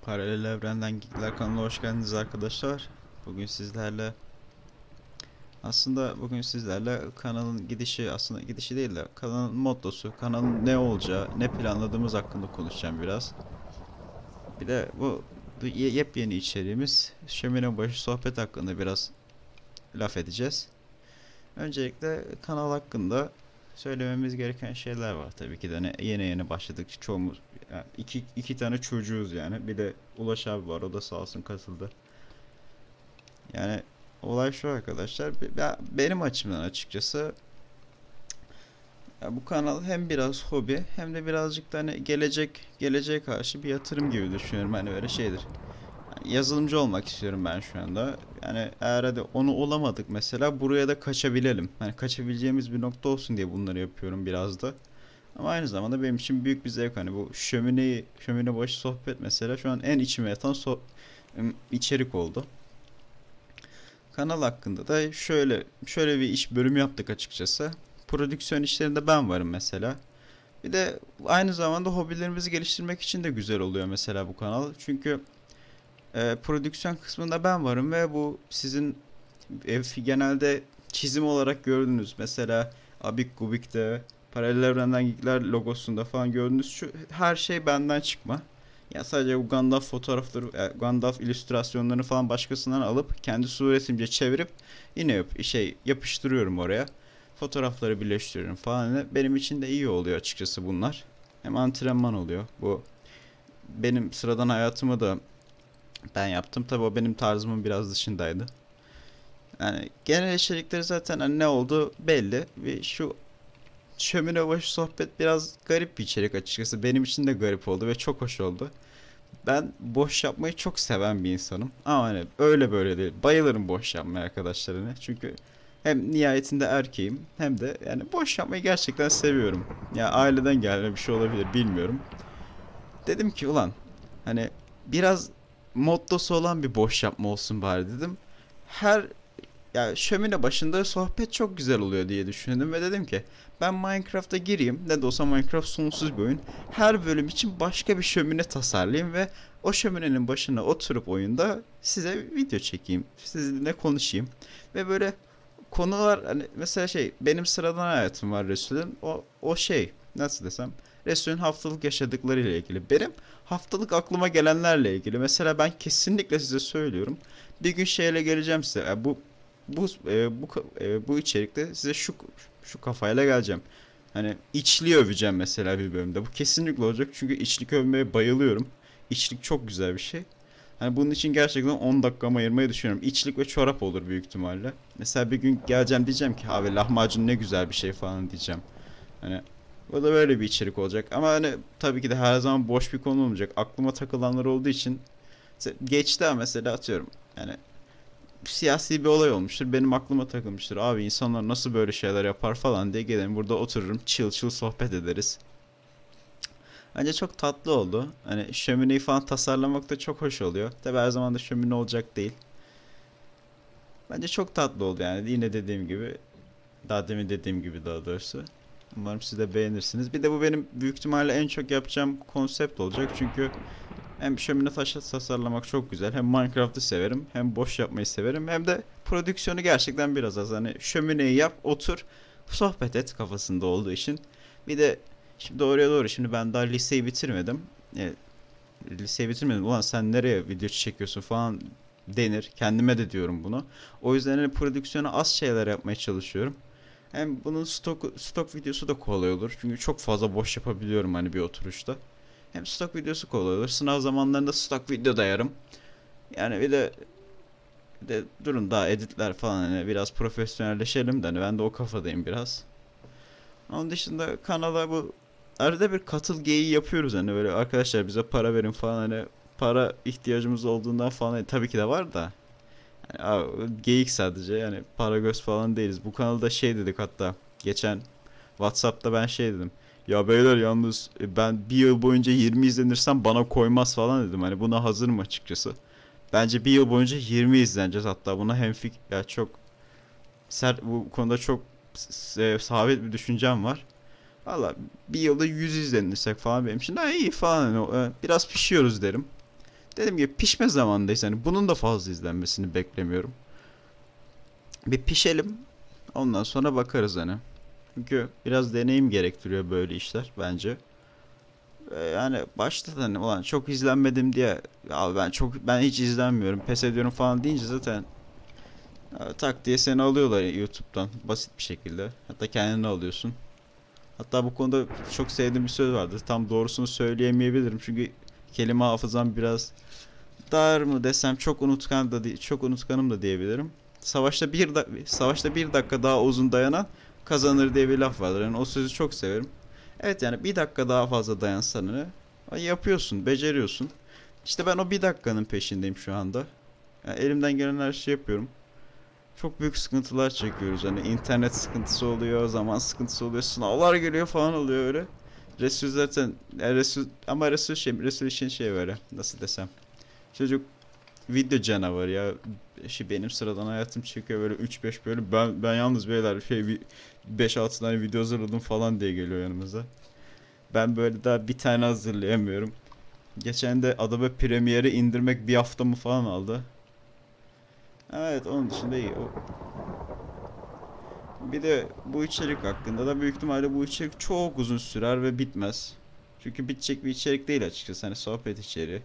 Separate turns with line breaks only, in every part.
Paralel Evrenden Geekler kanalına hoş geldiniz arkadaşlar. Bugün sizlerle bugün sizlerle kanalın gidişi, aslında gidişi değil de kanalın mottosu, kanalın ne olacağı, ne planladığımız hakkında konuşacağım biraz. Bir de bu yepyeni içeriğimiz şömine başı sohbet hakkında biraz laf edeceğiz. Öncelikle kanal hakkında söylememiz gereken şeyler var tabii ki de. Yeni başladık. Çoğumuz yani iki tane çocuğuz yani. Bir de Ulaş abi var. O da sağ olsun katıldı. Yani olay şu arkadaşlar. Benim açımdan açıkçası ya bu kanal hem biraz hobi hem de birazcık da hani geleceğe karşı bir yatırım gibi düşünüyorum. Hani öyle şeydir. Yani yazılımcı olmak istiyorum ben şu anda. Yani eğer hadi onu olamadık mesela buraya da kaçabilelim. Hani kaçabileceğimiz bir nokta olsun diye bunları yapıyorum biraz da. Ama aynı zamanda benim için büyük bir zevk. Hani bu şömine başı sohbet mesela şu an en içime yatan içerik oldu. Kanal hakkında da şöyle bir iş bölümü yaptık açıkçası. Prodüksiyon işlerinde ben varım mesela. Bir de aynı zamanda hobilerimizi geliştirmek için de güzel oluyor mesela bu kanal. Çünkü prodüksiyon kısmında ben varım ve bu sizin genelde çizim olarak gördüğünüz mesela Abik Gubik'te Paralel Evrenden Geekler logosunda falan gördüğünüz şu her şey benden çıkma. Ya sadece bu Gandalf fotoğrafları, Gandalf illüstrasyonlarını falan başkasından alıp kendi suretimce çevirip yine yapıştırıyorum oraya. Fotoğrafları birleştiriyorum falan. Yani benim için de iyi oluyor açıkçası bunlar. Hem antrenman oluyor. Bu benim sıradan hayatımı da ben yaptım. Tabii o benim tarzımın biraz dışındaydı. Yani genel içerikleri zaten hani ne oldu belli. Ve şu şömine başı sohbet biraz garip bir içerik açıkçası. Benim için de garip oldu ve çok hoş oldu. Ben boş yapmayı çok seven bir insanım. Ama hani öyle böyle değil. Bayılırım boş yapmaya arkadaşlarına. Çünkü hem nihayetinde erkeğim hem de yani boş yapmayı gerçekten seviyorum. Ya aileden gelme bir şey olabilir bilmiyorum. Dedim ki ulan hani biraz mottosu olan bir boş yapma olsun bari dedim. Her ya şömine başında sohbet çok güzel oluyor diye düşündüm ve dedim ki ben Minecraft'a gireyim. Ne de olsa Minecraft sonsuz bir oyun. Her bölüm için başka bir şömine tasarlayayım ve o şöminenin başına oturup oyunda size video çekeyim. Sizinle konuşayım. Ve böyle konular hani mesela benim sıradan hayatım var Resul'ün. O nasıl desem Resul'ün haftalık yaşadıkları ile ilgili. Benim haftalık aklıma gelenlerle ilgili. Mesela ben kesinlikle size söylüyorum. Bir gün şeyle geleceğim size. Bu içerikte size şu kafayla geleceğim. Hani içli öveceğim mesela bir bölümde. Bu kesinlikle olacak çünkü içlik övmeye bayılıyorum. İçlik çok güzel bir şey. Hani bunun için gerçekten 10 dakikamı ayırmayı düşünüyorum. İçlik ve çorap olur büyük ihtimalle. Mesela bir gün geleceğim diyeceğim ki abi lahmacun ne güzel bir şey falan diyeceğim. Hani o da böyle bir içerik olacak. Ama hani tabii ki de her zaman boş bir konu olmayacak. Aklıma takılanlar olduğu için geçti ama mesela atıyorum. Yani siyasi bir olay olmuştur. Benim aklıma takılmıştır. Abi insanlar nasıl böyle şeyler yapar falan diye gelirim burada otururum. Chill chill sohbet ederiz. Bence çok tatlı oldu. Hani şömineyi falan tasarlamak da çok hoş oluyor. Tabi her zaman da şömine olacak değil. Bence çok tatlı oldu yani. Yine dediğim gibi. Daha demin dediğim gibi daha doğrusu. Umarım siz de beğenirsiniz. Bir de bu benim büyük ihtimalle en çok yapacağım konsept olacak. Çünkü hem şömine taşı tasarlamak çok güzel. Hem Minecraft'ı severim. Hem boş yapmayı severim. Hem de prodüksiyonu gerçekten biraz az. Hani şömineyi yap, otur, sohbet et kafasında olduğu için. Bir de şimdi doğruya doğru. Şimdi ben daha liseyi bitirmedim. E, Liseyi bitirmedim. Ulan sen nereye video çekiyorsun falan denir. Kendime de diyorum bunu. O yüzden hani prodüksiyona az şeyler yapmaya çalışıyorum. Hem bunun stok videosu da kolay olur. Çünkü çok fazla boş yapabiliyorum hani bir oturuşta. Hem stok videosu kolay olur. Sınav zamanlarında stok video dayarım. Yani bir de durun daha editler falan hani biraz profesyonelleşelim de hani ben de o kafadayım biraz. Onun dışında kanala bu arada bir katıl geyiği yapıyoruz hani böyle arkadaşlar bize para verin falan hani para ihtiyacımız olduğundan falan tabii ki de var da yani, geyik sadece yani para göz falan değiliz. Bu kanalda dedik hatta geçen WhatsApp'ta ben dedim. Ya beyler yalnız ben bir yıl boyunca 20 izlenirsem bana koymaz falan dedim. Hani buna hazırım açıkçası. Bence bir yıl boyunca 20 izleneceğiz hatta buna ya çok sert bu konuda çok sabit bir düşüncem var. Valla bir yılda 100 izlenirsek falan benim için iyi falan. Hani, biraz pişiyoruz derim. Dediğim gibi pişme zamandayız. Hani bunun da fazla izlenmesini beklemiyorum. Bir pişelim. Ondan sonra bakarız hani. Çünkü biraz deneyim gerektiriyor böyle işler bence. Yani başta da hani ulan çok izlenmedim diye ya ben hiç izlenmiyorum, pes ediyorum falan deyince zaten tak diye seni alıyorlar YouTube'dan basit bir şekilde. Hatta kendini alıyorsun. Hatta bu konuda çok sevdiğim bir söz vardır. Tam doğrusunu söyleyemeyebilirim çünkü kelime hafızam biraz dar mı desem çok unutkanım da diyebilirim. Savaşta bir dakika daha uzun dayanan kazanır diye bir laf vardır. Yani o sözü çok severim. Evet yani bir dakika daha fazla dayansan ne yapıyorsun, beceriyorsun. İşte ben o bir dakikanın peşindeyim şu anda. Yani elimden gelen her şeyi yapıyorum. Çok büyük sıkıntılar çekiyoruz. Hani internet sıkıntısı oluyor, zaman sıkıntısı oluyor, sınavlar geliyor falan oluyor öyle. Resul zaten Resul için şey böyle nasıl desem. Çocuk video canavarı ya. Benim sıradan hayatım çekiyor böyle 3-5 böyle ben yalnız beyler 5-6 tane video hazırladım falan diye geliyor yanımıza. Ben böyle daha bir tane hazırlayamıyorum. Geçen de Adobe Premiere'i indirmek bir hafta mı falan aldı. Evet onun dışında iyi. Bir de bu içerik hakkında da büyük ihtimalle bu içerik çok uzun sürer ve bitmez. Çünkü bitecek bir içerik değil açıkçası. Hani sohbet içeriği.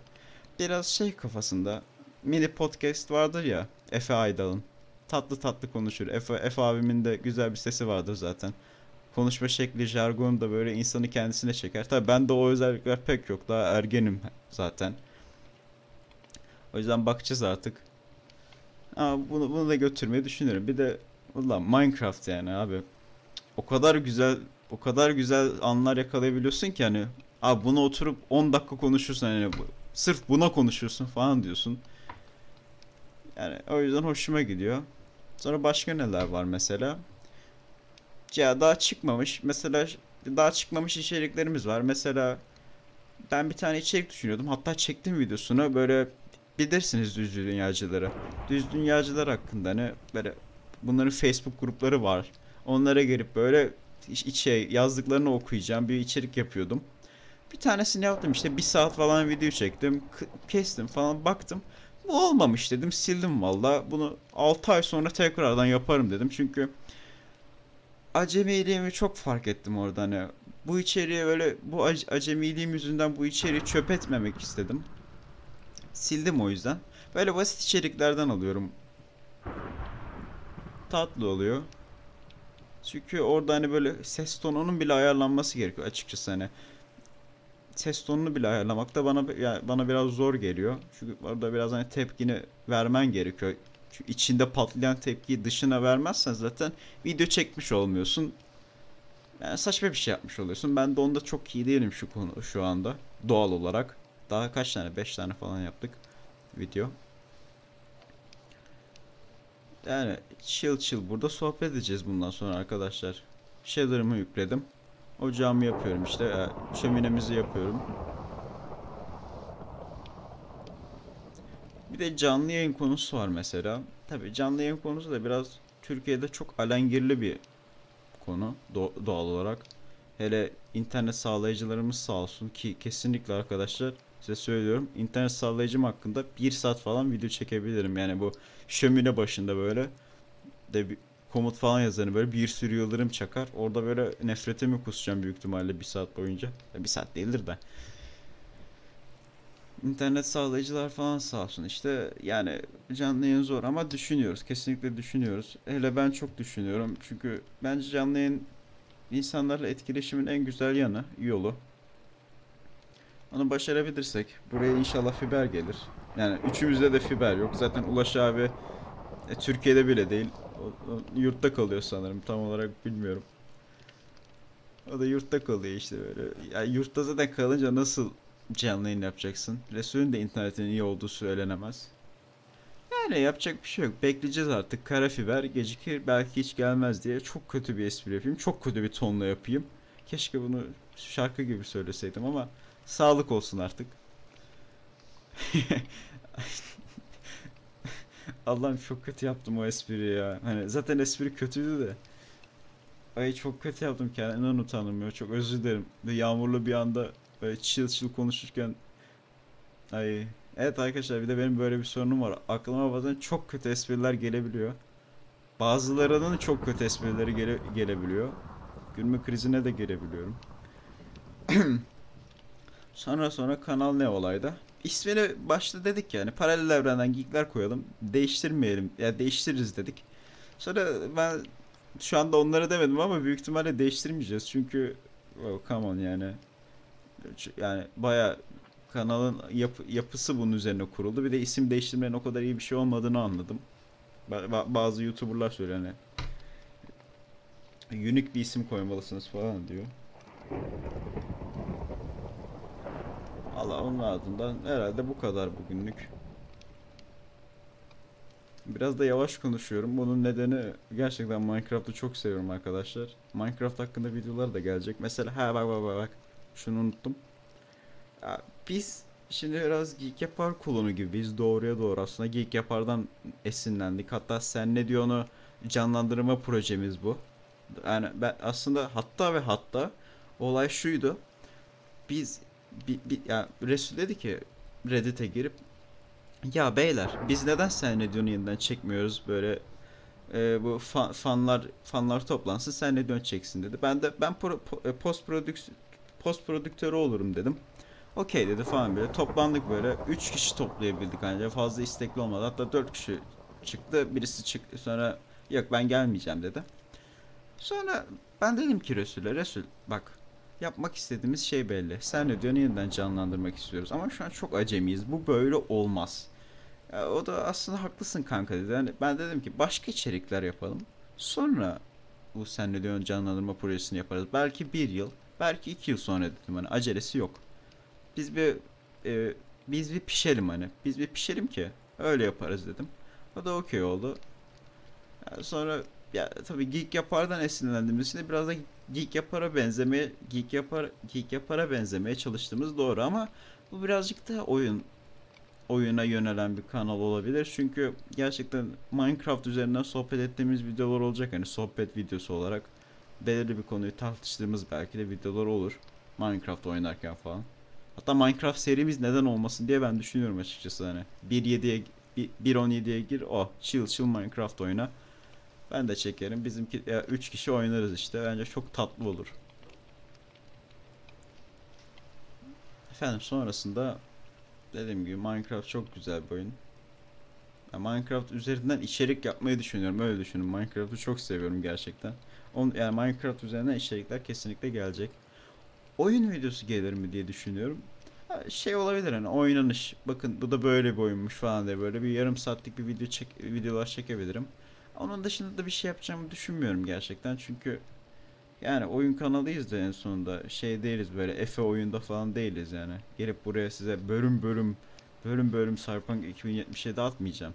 Biraz şey kafasında mini podcast vardır ya Efe Aydal'ın. Tatlı tatlı konuşur. Efe abimin de güzel bir sesi vardır zaten. Konuşma şekli, jargonu da böyle insanı kendisine çeker. Tabii ben de o özellikler pek yok. Daha ergenim zaten. O yüzden bakacağız artık. Ama bunu da götürmeyi düşünüyorum. Bir de ulan Minecraft yani abi. O kadar güzel anlar yakalayabiliyorsun ki hani abi bunu oturup 10 dakika konuşursun hani sırf buna konuşursun falan diyorsun. Yani o yüzden hoşuma gidiyor. Sonra başka neler var mesela? Ya daha çıkmamış. Mesela daha çıkmamış içeriklerimiz var. Mesela ben bir tane içerik düşünüyordum. Hatta çektim videosunu. Böyle bilirsiniz düz dünyacıları. Düz dünyacılar hakkında ne böyle bunların Facebook grupları var. Onlara girip böyle yazdıklarını okuyacağım bir içerik yapıyordum. Bir tanesini yaptım işte bir saat falan video çektim. Kestim falan baktım. Bu olmamış dedim sildim valla. Bunu 6 ay sonra tekrardan yaparım dedim. Çünkü acemiliğimi çok fark ettim orada hani. Bu içeriği öyle acemiliğim yüzünden bu içeriği çöp etmemek istedim. Sildim o yüzden. Böyle basit içeriklerden alıyorum. Tatlı oluyor. Çünkü orada hani böyle ses tonunun bile ayarlanması gerekiyor açıkçası hani. Ses tonunu bile ayarlamak da bana biraz zor geliyor. Çünkü orada biraz hani tepkini vermen gerekiyor. Çünkü içinde patlayan tepkiyi dışına vermezsen zaten video çekmiş olmuyorsun. Yani saçma bir şey yapmış oluyorsun. Ben de onda çok iyi değilim şu anda. Doğal olarak. Daha kaç tane? 5 tane falan yaptık video. Yani chill burada sohbet edeceğiz bundan sonra arkadaşlar. Shader'ımı yükledim. Ocağımı yapıyorum işte. Şöminemizi yapıyorum. Bir de canlı yayın konusu var mesela. Tabii canlı yayın konusu da biraz Türkiye'de çok alengirli bir konu doğal olarak. Hele internet sağlayıcılarımız sağ olsun ki kesinlikle arkadaşlar size söylüyorum. İnternet sağlayıcım hakkında bir saat falan video çekebilirim. Yani bu şömine başında böyle de bir komut falan yazarım böyle bir sürü yıldırım çakar. Orada böyle nefretimi kusacağım büyük ihtimalle bir saat boyunca. Bir saat değildir de. İnternet sağlayıcılar falan sağ olsun işte yani canlı yayın zor ama düşünüyoruz kesinlikle düşünüyoruz. Hele ben çok düşünüyorum çünkü bence canlı yayın insanlarla etkileşimin en güzel yolu. Onu başarabilirsek buraya inşallah fiber gelir. Yani üçümüzde de fiber yok. Zaten Ulaş abi Türkiye'de bile değil. O yurtta kalıyor sanırım. Tam olarak bilmiyorum. O da yurtta kalıyor işte böyle. Ya yurtta zaten kalınca nasıl canlı yayın yapacaksın? Resul'ün de internetin iyi olduğu söylenemez. Yani yapacak bir şey yok. Bekleyeceğiz artık. Kara fiber gecikir belki hiç gelmez diye çok kötü bir espri yapayım. Çok kötü bir tonla yapayım. Keşke bunu şarkı gibi söyleseydim ama sağlık olsun artık. Allah'ım çok kötü yaptım o espriyi ya. Hani zaten espri kötüydü de. Ay çok kötü yaptım kendimden utandım ya. Çok özür dilerim. Ve yağmurlu bir anda böyle chill konuşurken ay Evet arkadaşlar, bir de benim böyle bir sorunum var. Aklıma bazen çok kötü espriler gelebiliyor. Bazılarının çok kötü esprileri gelebiliyor. Gülme krizine de gelebiliyorum. Sonra kanal ne olayda? İsmini başta dedik yani paralel evrenden geekler koyalım. Değiştirmeyelim. Ya değiştiririz dedik. Sonra ben şu anda onları demedim ama büyük ihtimalle değiştirmeyeceğiz. Çünkü oh, come on yani. Yani baya kanalın yapısı bunun üzerine kuruldu. Bir de isim değiştirmenin o kadar iyi bir şey olmadığını anladım. Bazı YouTuber'lar söylüyor hani unique bir isim koymalısınız falan diyor. Allah, onun ardından herhalde bu kadar bugünlük. Biraz da yavaş konuşuyorum. Bunun nedeni gerçekten Minecraft'ı çok seviyorum arkadaşlar. Minecraft hakkında videolar da gelecek. Mesela bak. Şunu unuttum. Ya, biz şimdi biraz Geek Yapar klonu gibiyiz. Doğruya doğru aslında Geek Yapar'dan esinlendik. Hatta sen ne diyorsun, canlandırma projemiz bu. Yani ben aslında hatta olay şuydu. Biz ya Resul dedi ki Reddit'e girip, ya beyler biz neden sen ne diyorsun yeniden çekmiyoruz böyle, bu fanlar toplansın sen ne diyorsun çeksin dedi. Post prodüktörü olurum dedim. Okey dedi falan böyle. Toplandık böyle. 3 kişi toplayabildik ancak. Fazla istekli olmadı. Hatta 4 kişi çıktı. Birisi çıktı. Sonra yok ben gelmeyeceğim dedi. Sonra ben dedim ki Resul bak, yapmak istediğimiz şey belli. Sen ne diyorsun, yeniden canlandırmak istiyoruz. Ama şu an çok acemiyiz. Bu böyle olmaz. Ya, o da aslında haklısın kanka dedi. Yani ben dedim ki başka içerikler yapalım. Sonra bu sen ne diyorsun canlandırma projesini yaparız. Belki bir yıl, belki 2 yıl sonra dedim. Hani acelesi yok. Biz bir e, biz bir pişelim hani. Biz bir pişelim ki öyle yaparız dedim. O da okey oldu. Yani sonra ya tabii Geek Yapar'dan esinlendiğimiz için de biraz da Geek Yapar'a benzemeye çalıştığımız doğru ama bu birazcık da oyuna yönelen bir kanal olabilir. Çünkü gerçekten Minecraft üzerinden sohbet ettiğimiz videolar olacak. Hani sohbet videosu olarak belirli bir konuyu tartıştığımız belki de videolar olur. Minecraft oynarken falan. Hatta Minecraft serimiz neden olmasın diye ben düşünüyorum açıkçası hani. 1.17'ye gir, chill Minecraft oyna. Ben de çekerim. Bizimki 3 kişi oynarız işte. Bence çok tatlı olur. Efendim sonrasında dediğim gibi Minecraft çok güzel bir oyun. Ben Minecraft üzerinden içerik yapmayı düşünüyorum. Öyle düşünün. Minecraft'ı çok seviyorum gerçekten. Yani Minecraft üzerinden içerikler kesinlikle gelecek. Oyun videosu gelir mi diye düşünüyorum. Şey olabilir hani oynanış. Bakın bu da böyle bir oyunmuş falan diye böyle bir yarım saatlik bir videolar çekebilirim. Onun dışında da bir şey yapacağımı düşünmüyorum gerçekten. Çünkü yani oyun kanalıyız da en sonunda şey değiliz, böyle Efe oyunda falan değiliz yani. Gelip buraya size bölüm Cyberpunk 2077 atmayacağım.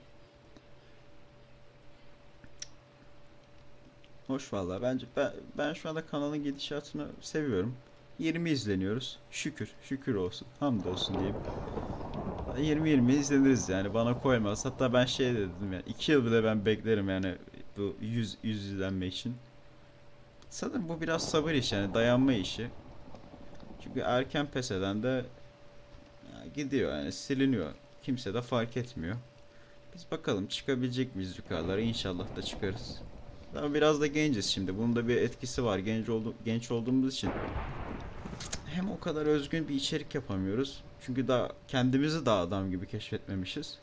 Hoş valla. Bence ben şu anda kanalın gidişatını seviyorum. 20 izleniyoruz. Şükür olsun. Hamdolsun diyeyim. 20 izleniriz yani, bana koymaz. Hatta ben şey dedim yani 2 yıl bile ben beklerim yani bu 100 izlenme için. Sanırım bu biraz sabır işi yani, dayanma işi. Çünkü erken pes eden de ya, gidiyor yani, siliniyor. Kimse de fark etmiyor. Biz bakalım çıkabilecek miyiz yukarılara, inşallah da çıkarız. Ama biraz da genciz şimdi. Bunun da bir etkisi var. Genç olduğumuz için hem o kadar özgün bir içerik yapamıyoruz. Çünkü daha kendimizi daha adam gibi keşfetmemişiz.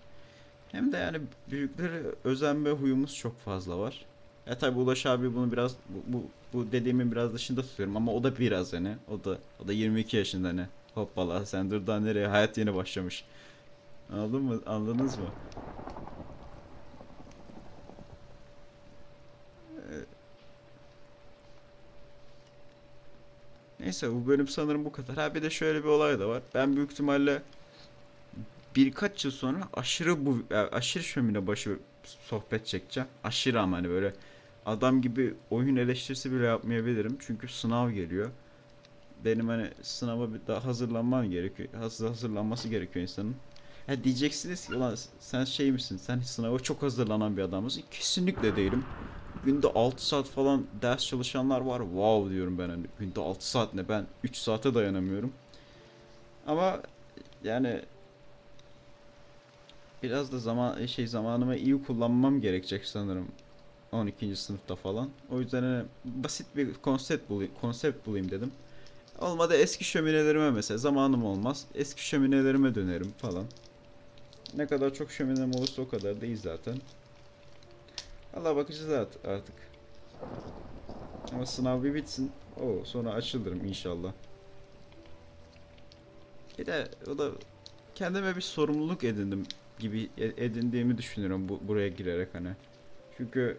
Hem de yani büyükleri özenme huyumuz çok fazla var. Ya tabi Ulaş abi bunu biraz bu dediğimin biraz dışında tutuyorum ama o da biraz hani o da 22 yaşında hani. Hoppala sen dur daha nereye, hayat yeni başlamış. Anladın mı? Anladınız mı? Neyse bu bölüm sanırım bu kadar. Ha bir de şöyle bir olay da var. Ben büyük ihtimalle birkaç yıl sonra aşırı şömine başı sohbet çekeceğim. Aşırı ama hani böyle adam gibi oyun eleştirisi bile yapmayabilirim. Çünkü sınav geliyor. Benim hani sınava bir daha hazırlanmam gerekiyor. Hazırlanması gerekiyor insanın. Ha diyeceksiniz ki ulan sen şey misin? Sen sınava çok hazırlanan bir adam mısın? Kesinlikle değilim. Günde 6 saat falan ders çalışanlar var. Wow diyorum ben hani. Günde 6 saat ne? Ben 3 saate dayanamıyorum. Ama yani Biraz da zamanımı iyi kullanmam gerekecek sanırım 12. sınıfta falan. O yüzden hani basit bir konsept bulayım dedim. Olmadı eski şöminelerime, mesela zamanım olmaz, eski şöminelerime dönerim falan. Ne kadar çok şöminem olursa o kadar değil zaten. Allah bakacağız artık. Ama sınav bir bitsin. Sonra açılırım inşallah. Bir de o da kendime bir sorumluluk edindiğimi düşünüyorum buraya girerek hani. Çünkü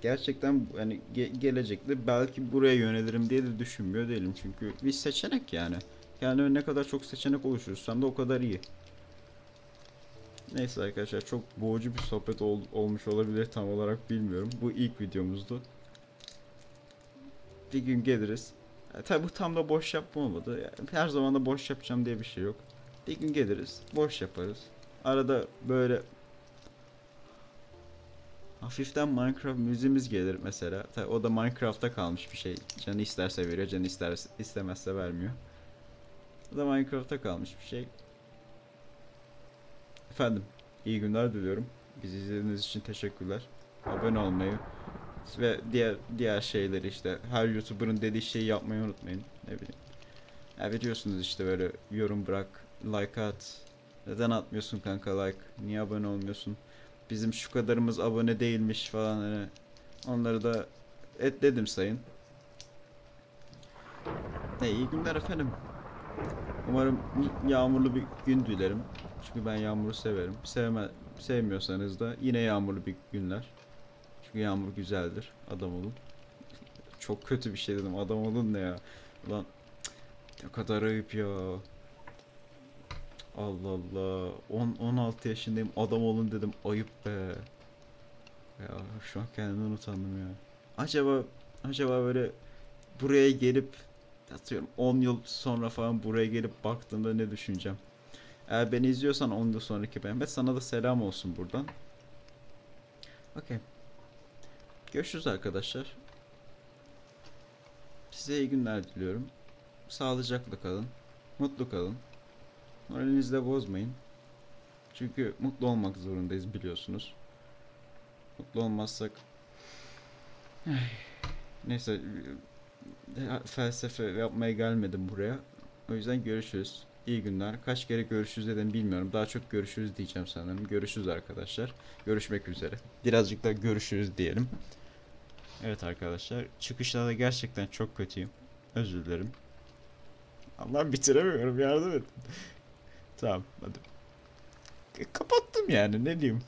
gerçekten hani gelecekte belki buraya yönelirim diye de düşünmüyor değilim. Çünkü bir seçenek yani. Kendime ne kadar çok seçenek oluşturursam da o kadar iyi. Neyse arkadaşlar, çok boğucu bir sohbet olmuş olabilir, tam olarak bilmiyorum. Bu ilk videomuzdu. Bir gün geliriz. Tabi bu tam da boş yapma olmadı. Yani her zaman da boş yapacağım diye bir şey yok. Bir gün geliriz, boş yaparız. Arada böyle hafiften Minecraft müziğimiz gelir mesela. Tabi o da Minecraft'ta kalmış bir şey. Canı isterse veriyor, canı istemezse vermiyor. O da Minecraft'ta kalmış bir şey. Efendim, iyi günler diliyorum. Bizi izlediğiniz için teşekkürler. Abone olmayı ve diğer şeyleri, işte her YouTuber'ın dediği şeyi yapmayı unutmayın. Ne bileyim. Ya biliyorsunuz işte, böyle yorum bırak, like at. Neden atmıyorsun kanka like? Niye abone olmuyorsun? Bizim şu kadarımız abone değilmiş falan hani. Onları da dedim sayın. İyi günler efendim. Umarım yağmurlu bir gün dilerim. Çünkü ben yağmuru severim. Sevmiyorsanız da yine yağmurlu bir günler. Çünkü yağmur güzeldir. Adam olun. Çok kötü bir şey dedim. Adam olun ne ya? Ulan ne kadar ayıp ya. Allah Allah. 16 yaşındayım. Adam olun dedim. Ayıp be. Ya şu an kendimden utandım ya. Acaba acaba böyle buraya gelip, atıyorum 10 yıl sonra falan buraya gelip baktığımda ne düşüneceğim? Eğer beni izliyorsan 10 yıl sonraki Mehmet, sana da selam olsun buradan. Okey. Görüşürüz arkadaşlar. Size iyi günler diliyorum. Sağlıcakla kalın. Mutlu kalın. Moralinizi de bozmayın. Çünkü mutlu olmak zorundayız, biliyorsunuz. Mutlu olmazsak... Neyse, felsefe yapmaya gelmedim buraya. O yüzden görüşürüz. İyi günler. Kaç kere görüşürüz dedim bilmiyorum. Daha çok görüşürüz diyeceğim sanırım. Görüşürüz arkadaşlar. Görüşmek üzere. Birazcık da görüşürüz diyelim. Evet arkadaşlar. Çıkışlarda gerçekten çok kötüyüm. Özür dilerim. Allah, bitiremiyorum. Yardım et. Tamam hadi. Kapattım yani, ne diyeyim.